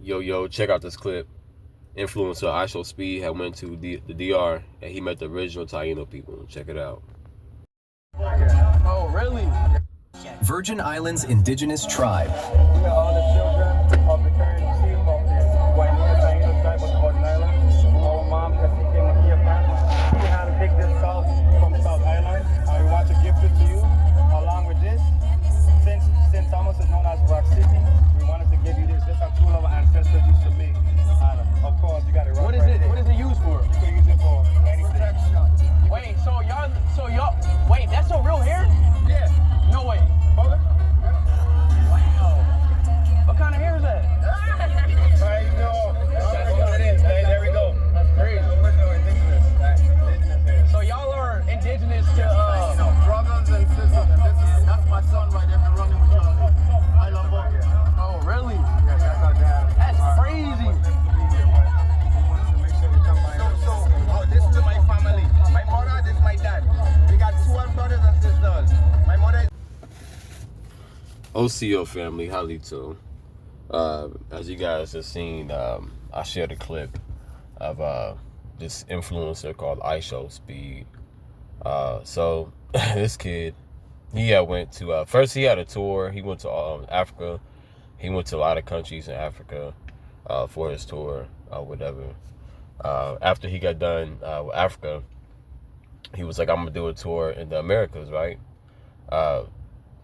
Yo, check out this clip. Influencer ISHOWSPEED had went to the DR and he met the original Taino people. Check it out. Oh, really? Virgin Islands Indigenous Tribe. We are all the children of the current chief of the Guainita Taino tribe of Northern Island. Our mom, because he came here from, we handpicked this salt from South Island, and we want to gift it to you. Along with this, since St. Thomas is known as Rock City, we wanted to give you this. This is a tool our ancestors used to make. And of course, you got it right. What is it? What is it used for? You can use it for anything. Wait, so y'all, wait, that's your real hair? Yeah. No way. Hold it. Wow. What kind of hair is that? Taino. That's what it is. There we go. That's crazy. Original indigenous hair. So y'all are indigenous to, brothers and sisters, and that's my son right there running with Charlie. I love both. oh, really? Yeah, that's our dad. That's crazy. So this is my family. My mother, this is my dad. We got 12 brothers and sisters. My mother. OCO family, Halito. As you guys have seen, I shared a clip of this influencer called ISHOWSPEED. So this kid, he went to first he had a tour. He went to Africa. He went to a lot of countries in Africa for his tour, whatever. After he got done with Africa, he was like, I'm gonna do a tour in the Americas, right?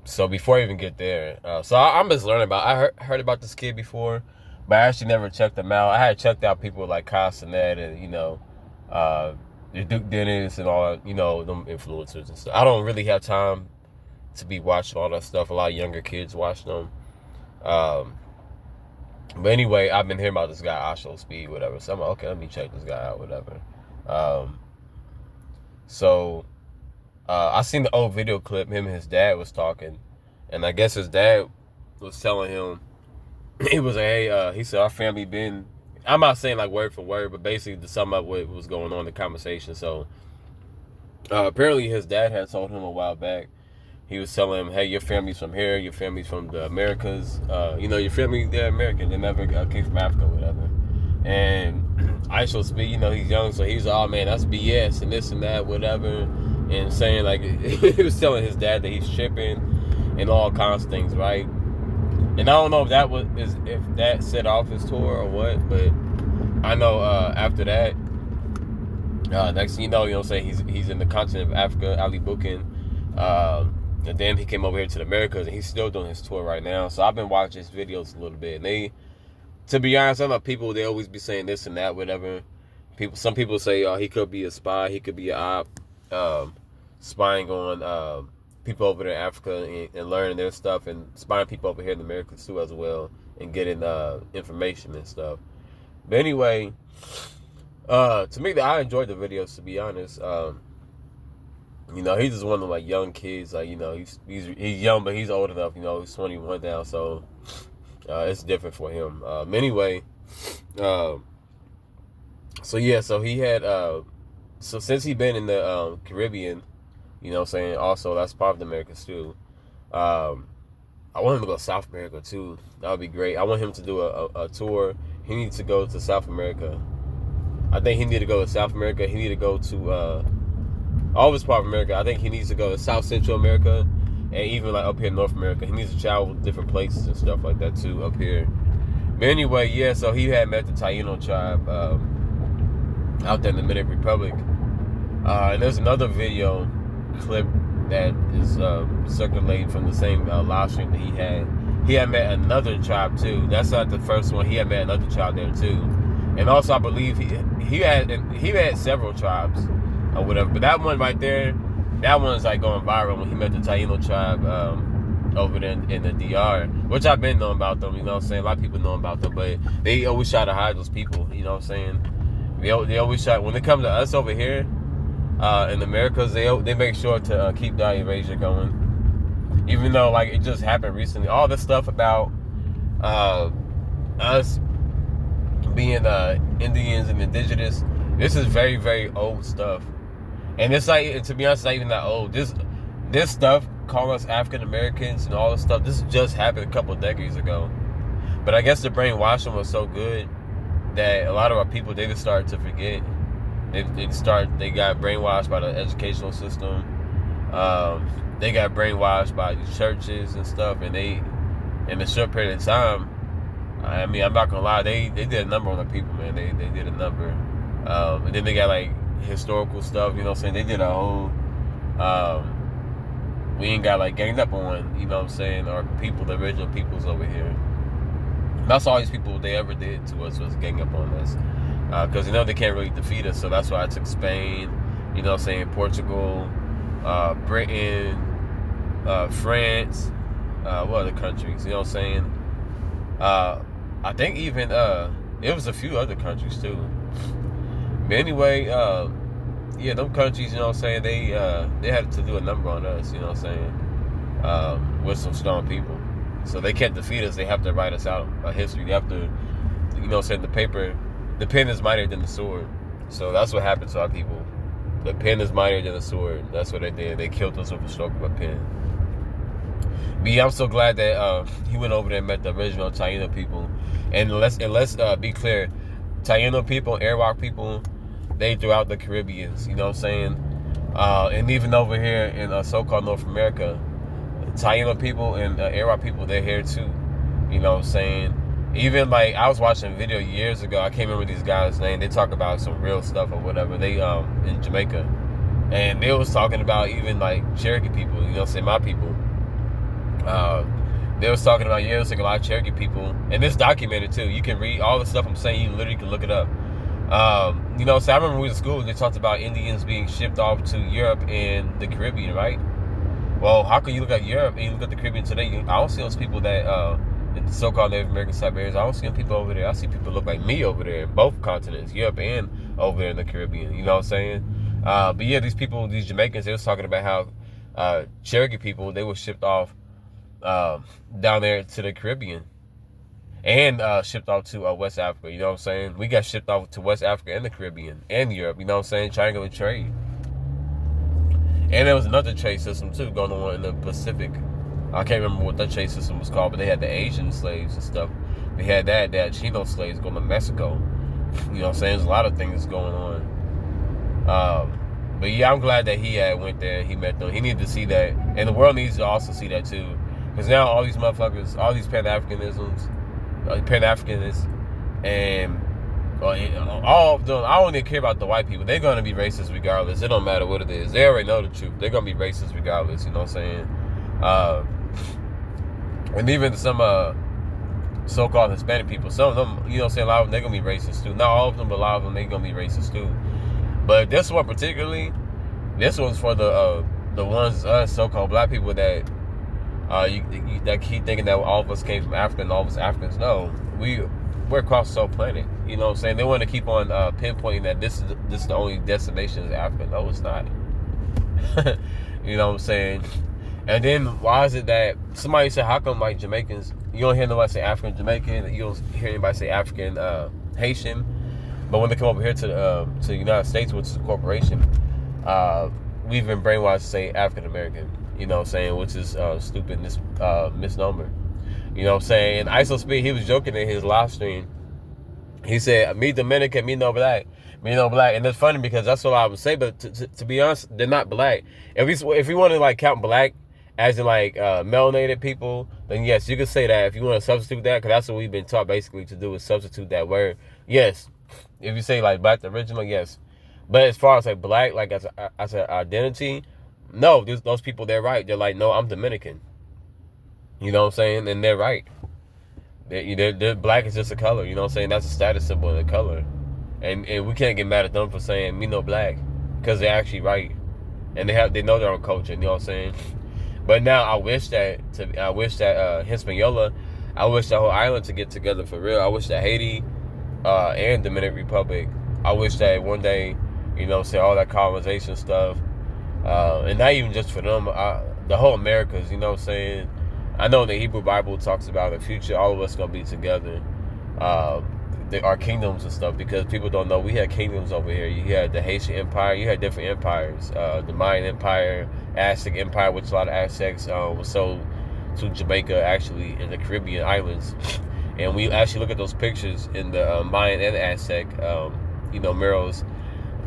So before I even get there, so I'm just learning about. I heard about this kid before, but I actually never checked him out. I had checked out people like Castanet and Duke Dennis and all, them influencers and stuff. I don't really have time to be watching all that stuff. A lot of younger kids watch them. But anyway, I've been hearing about this guy, ISHOWSPEED, whatever. So I'm like, okay, let me check this guy out, whatever. I seen the old video clip. Him and his dad was talking, and I guess his dad was telling him, he was like, hey, he said, our family been, I'm not saying like word for word, but basically to sum up what was going on in the conversation. So apparently his dad had told him a while back, he was telling him, hey, your family's from here, your family's from the Americas, your family, they're American, they never came from Africa or whatever. And ISHOWSPEED, he's young, so he's, oh man, that's BS and this and that, whatever. And saying like, he was telling his dad that he's tripping and all kinds of things, right? And I don't know if that set off his tour or what, but I know after that, next thing you know what I'm saying, he's in the continent of Africa, Ali Bukin. And then he came over here to the Americas, and he's still doing his tour right now. So I've been watching his videos a little bit. And to be honest, I know people, they always be saying this and that, whatever. Some people say, he could be a spy, he could be an op, spying on people over there in Africa and learning their stuff, and spying people over here in the Americas too as well, and getting information and stuff. But anyway, to me, I enjoyed the videos, to be honest. He's just one of the like young kids. Like, he's young, but he's old enough. He's 21 now, so it's different for him. Anyway, so he had so since he been in the Caribbean, also that's part of the Americas too. I want him to go to South America too. That would be great. I want him to do a tour. He needs to go to South America. I think he need to go to South America. He need to go to all of his part of America. I think he needs to go to South Central America, and even like up here in North America. He needs to travel to different places and stuff like that too up here. But anyway, yeah, so he had met the Taino tribe out there in the Dominican Republic. And there's another video clip that is circulating from the same live stream that he had. He had met another tribe too. That's not the first one. He had met another tribe there too. And also I believe he had several tribes or whatever. But that one right there, that one's like going viral when he met the Taino tribe over there in the DR, which I've been knowing about them, a lot of people know about them, but they always try to hide those people, They always try, when it comes to us over here in the Americas, they make sure to keep that erasure going. Even though like it just happened recently, all this stuff about us being Indians and indigenous, this is very, very old stuff. And it's like, to be honest, it's not even that old. This stuff, calling us African Americans and all this stuff, this just happened a couple of decades ago. But I guess the brainwashing was so good that a lot of our people, they just started to forget. They got brainwashed by the educational system. They got brainwashed by the churches and stuff, and they, in a short period of time, I mean, I'm not gonna lie, they did a number on the people, man. They did a number. And then they got like historical stuff, you know what I'm saying? They did a whole, we ain't got like ganged up on, you know what I'm saying, our people, the original peoples over here. That's all these people, they ever did to us was gang up on us. Because, you know, they can't really defeat us. So that's why I took Spain, you know what I'm saying, Portugal, Britain, France, what other countries, you know what I'm saying? I think even, it was a few other countries too. But anyway, yeah, them countries, you know what I'm saying, they had to do a number on us, you know what I'm saying, with some strong people. So they can't defeat us. They have to write us out a history. They have to, you know, say the pen is mightier than the sword. So that's what happened to our people. The pen is mightier than the sword. That's what they did. They killed us with a stroke of a pen. But yeah, I'm so glad that he went over there and met the original Taino people. And let's be clear, Taino people, Arawak people, they throughout the Caribbeans. You know what I'm saying? And even over here in so-called North America, Taino people and Arawak people, they're here too. You know what I'm saying? Even like I was watching a video years ago. I can't remember these guys' name. They talk about some real stuff or whatever. They in Jamaica, and they was talking about even like Cherokee people. You know what I'm saying? My people. They was talking about years ago a lot of Cherokee people, and it's documented too. You can read all the stuff I'm saying. You literally can look it up. You know, so I remember when we was in school. They talked about Indians being shipped off to Europe and the Caribbean, right? Well, how can you look at Europe and you look at the Caribbean today? I don't see those people that in the so-called Native American Siberians. I don't see them people over there. I see people look like me over there in both continents, Europe and over there in the Caribbean. You know what I'm saying? But yeah, these people, these Jamaicans, they was talking about how Cherokee people, they were shipped off down there to the Caribbean and shipped off to West Africa. You know what I'm saying? We got shipped off to West Africa and the Caribbean and Europe. You know what I'm saying? Triangular trade. And there was another trade system too going on in the Pacific. I can't remember what that trade system was called, but they had the Asian slaves and stuff. They had that. They had Chino slaves going to Mexico. You know what I'm saying? There's a lot of things going on. But yeah, I'm glad that he had went there and he met them. He needed to see that. And the world needs to also see that too. Because now all these motherfuckers, all these Pan-Africanists, and all of them, I don't even care about the white people. They're going to be racist regardless. It don't matter what it is. They already know the truth. They're going to be racist regardless. You know what I'm saying? And even some so-called Hispanic people, some of them, you know what I'm saying, a lot of them, they're going to be racist too. Not all of them, but a lot of them, they're going to be racist too. But this one particularly, this one's for the ones, so-called black people that that keep thinking that all of us came from Africa and all of us Africans. No, we're across the whole planet. You know what I'm saying? They want to keep on pinpointing that this is the only destination is Africa. No, it's not. You know what I'm saying? And then why is it that somebody said, how come like Jamaicans, you don't hear nobody say African Jamaican, you don't hear anybody say African Haitian, but when they come over here to the United States, which is a corporation, we've been brainwashed to say African American. You know what I'm saying? Which is stupid misnomer. You know what I'm saying? And ISHOWSPEED, he was joking in his live stream. He said, me Dominican, me no black. Me no black. And it's funny because that's what I would say, but to be honest, they're not black. If we want to like count black as in like melanated people, then yes, you could say that. If you want to substitute that, because that's what we've been taught basically to do, is substitute that word. Yes. If you say like black the original, yes. But as far as like black, like as an identity, no, those people, they're right. They're like, no, I'm Dominican. You know what I'm saying? And they're right. They're black is just a color. You know what I'm saying? That's a status symbol in the color. And we can't get mad at them for saying me no black, because they're actually right. And they know their own culture. You know what I'm saying? But now I wish that Hispaniola, I wish that whole island to get together for real. I wish that Haiti and Dominican Republic, I wish that one day, you know what I'm saying, all that colonization stuff, and not even just for them, the whole Americas, you know what I'm saying? I know the Hebrew Bible talks about in the future, all of us going to be together, our kingdoms and stuff, because people don't know we had kingdoms over here. You had the Haitian Empire, you had different empires, the Mayan Empire, Aztec Empire, which a lot of Aztecs was sold to Jamaica, actually, in the Caribbean islands. And we actually look at those pictures in the Mayan and Aztec, murals.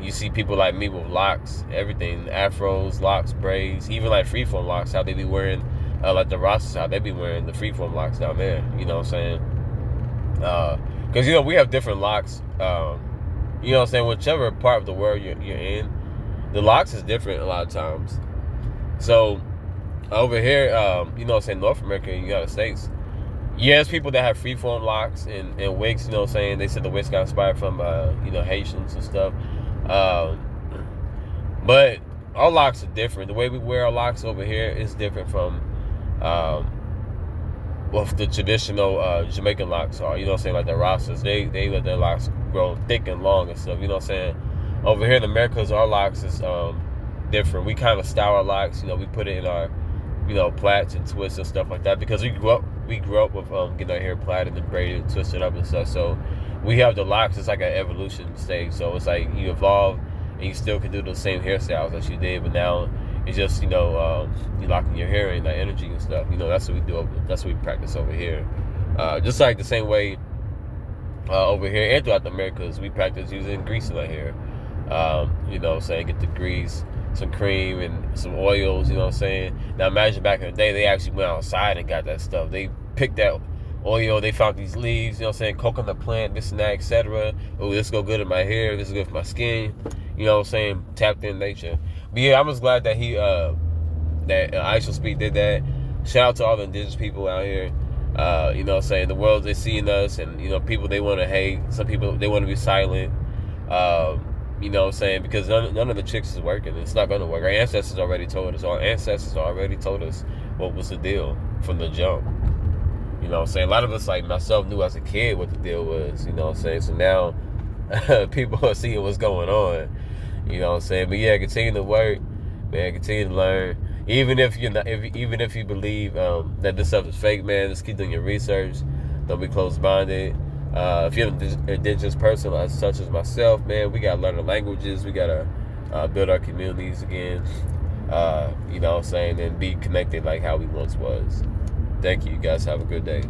You see people like me with locks, everything, afros, locks, braids, even like freeform locks, how they be wearing, like the Rastas, how they be wearing the freeform locks down there, you know what I'm saying? Because, we have different locks, you know what I'm saying, whichever part of the world you're in, the locks is different a lot of times. So, over here, you know what I'm saying, North America, in the United States, there's people that have freeform locks and wigs, you know what I'm saying, they said the wigs got inspired from, Haitians and stuff. But our locks are different. The way we wear our locks over here is different from what the traditional Jamaican locks are. You know what I'm saying? Like the Rastas, they let their locks grow thick and long and stuff. You know what I'm saying? Over here in Americas, our locks is different. We kind of style our locks. We put it in our plaits and twists and stuff like that because we grew up with getting our hair plaited and braided and twisted up and stuff. So we have the locks. It's like an evolution stage. So it's like you evolve and you still can do the same hairstyles as you did, but now it's just, you locking your hair in, that energy and stuff. That's what we do. That's what we practice over here. Just like the same way over here and throughout the Americas, we practice using grease in our hair. You know what I'm saying? Get the grease, some cream, and some oils, you know what I'm saying? Now imagine back in the day, they actually went outside and got that stuff. They picked that oil, they found these leaves, you know what I'm saying? Coconut plant, this and that, etc. Oh, this go good in my hair, this is good for my skin, you know what I'm saying? Tapped in nature. But yeah, I'm just glad that ISHOWSPEED did that. Shout out to all the indigenous people out here. You know what I'm saying? The world, they seeing us, and, people, they want to hate. Some people, they want to be silent. You know what I'm saying? Because none of the tricks is working. It's not going to work. Our ancestors already told us. Our ancestors already told us what was the deal from the jump. You know what I'm saying? A lot of us, like myself, knew as a kid what the deal was. You know what I'm saying? So now people are seeing what's going on. You know what I'm saying? But yeah, continue to work, man. Continue to learn. Even if even if you believe that this stuff is fake, man, just keep doing your research. Don't be closed-minded. If you're an indigenous person, such as myself, man, we gotta learn the languages. We gotta build our communities again. You know what I'm saying? And be connected like how we once was. Thank you. You guys have a good day.